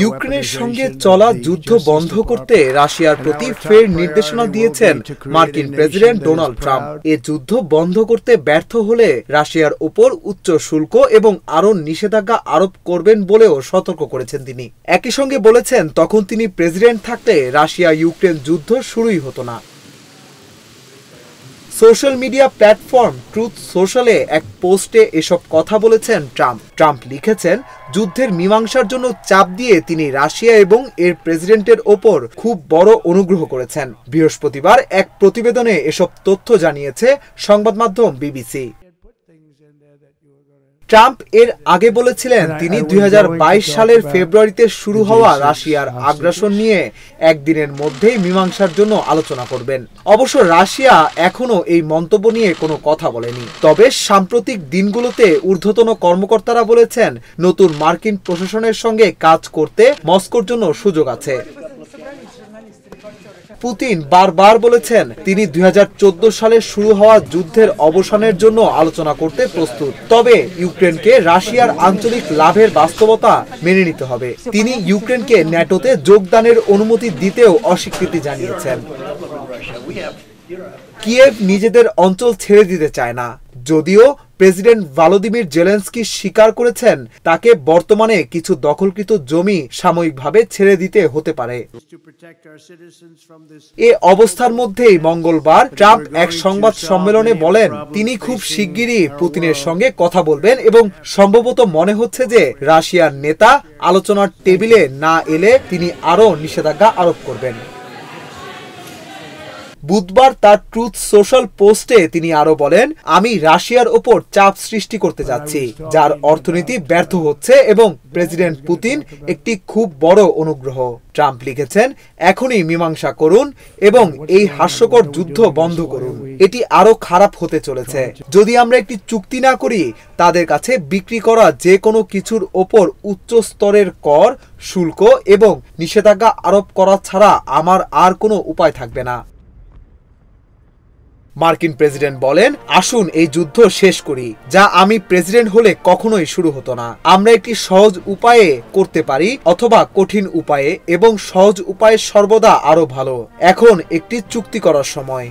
ইউক্রেনের সঙ্গে চলা যুদ্ধ বন্ধ করতে রাশিয়ার প্রতি ফের নির্দেশনা দিয়েছেন মার্কিন প্রেসিডেন্ট ডোনাল্ড ট্রাম্প। এ যুদ্ধ বন্ধ করতে ব্যর্থ হলে রাশিয়ার উপর উচ্চ শুল্ক এবং আরও নিষেধাজ্ঞা আরোপ করবেন বলেও সতর্ক করেছেন তিনি। একই সঙ্গে বলেছেন, তখন তিনি প্রেসিডেন্ট থাকলে রাশিয়া ইউক্রেন যুদ্ধ শুরুই হতো না। সোশ্যাল মিডিয়া প্ল্যাটফর্ম ট্রুথ সোশ্যালে এক পোস্টে এসব কথা বলেছেন ট্রাম্প লিখেছেন, যুদ্ধের মীমাংসার জন্য চাপ দিয়ে তিনি রাশিয়া এবং এর প্রেসিডেন্টের ওপর খুব বড় অনুগ্রহ করেছেন। বৃহস্পতিবার এক প্রতিবেদনে এসব তথ্য জানিয়েছে সংবাদ মাধ্যম বিবিসি। ট্রাম্প এর আগে বলেছিলেন তিনি 2022 সালের ফেব্রুয়ারিতে শুরু হওয়া রাশিয়ার আগ্রাসন নিয়ে একদিনের মধ্যেই মীমাংসার জন্য আলোচনা করবেন। অবশ্য রাশিয়া এখনো এই মন্তব্য নিয়ে কোনো কথা বলেনি। তবে সাম্প্রতিক দিনগুলোতে ঊর্ধ্বতন কর্মকর্তারা বলেছেন, নতুন মার্কিন প্রশাসনের সঙ্গে কাজ করতে মস্কোর জন্য সুযোগ আছে। পুতিন বারবার বলেছেন তিনি 2014 সালে শুরু হওয়া যুদ্ধের অবসানের জন্য আলোচনা করতে প্রস্তুত। তবে ইউক্রেনকে রাশিয়ার আঞ্চলিক লাভের বাস্তবতা মেনে নিতে হবে। তিনি ইউক্রেনকে ন্যাটোতে যোগদানের অনুমতি দিতেও অস্বীকৃতি জানিয়েছেন। কিয়েভ নিজেদের অঞ্চল ছেড়ে দিতে চায় না, যদিও প্রেসিডেন্ট ভলোদিমির জেলেনস্কি স্বীকার করেছেন তাকে বর্তমানে কিছু দখলকৃত জমি সাময়িকভাবে ছেড়ে দিতে হতে পারে। এ অবস্থার মধ্যেই মঙ্গলবার ট্রাম্প এক সংবাদ সম্মেলনে বলেন তিনি খুব শিগগিরই পুতিনের সঙ্গে কথা বলবেন এবং সম্ভবত মনে হচ্ছে যে রাশিয়ার নেতা আলোচনার টেবিলে না এলে তিনি আরও নিষেধাজ্ঞা আরোপ করবেন। বুধবার তার ট্রুথ সোশ্যাল পোস্টে তিনি আরো বলেন, আমি রাশিয়ার ওপর চাপ সৃষ্টি করতে যাচ্ছি, যার অর্থনীতি ব্যর্থ হচ্ছে এবং প্রেসিডেন্ট পুতিন একটি খুব বড় অনুগ্রহ। ট্রাম্প লিখেছেন, এখনই মীমাংসা করুন এবং এই হাস্যকর যুদ্ধ বন্ধ করুন। এটি আরো খারাপ হতে চলেছে যদি আমরা একটি চুক্তি না করি। তাদের কাছে বিক্রি করা যে কোনো কিছুর ওপর উচ্চ স্তরের কর, শুল্ক এবং নিষেধাজ্ঞা আরোপ করা ছাড়া আমার আর কোনো উপায় থাকবে না। মার্কিন প্রেসিডেন্ট বলেন, আসুন এই যুদ্ধ শেষ করি, যা আমি প্রেসিডেন্ট হলে কখনোই শুরু হতো না। আমরা একটি সহজ উপায়ে করতে পারি অথবা কঠিন উপায়ে, এবং সহজ উপায় সর্বদা আরো ভালো। এখন একটি চুক্তি করার সময়।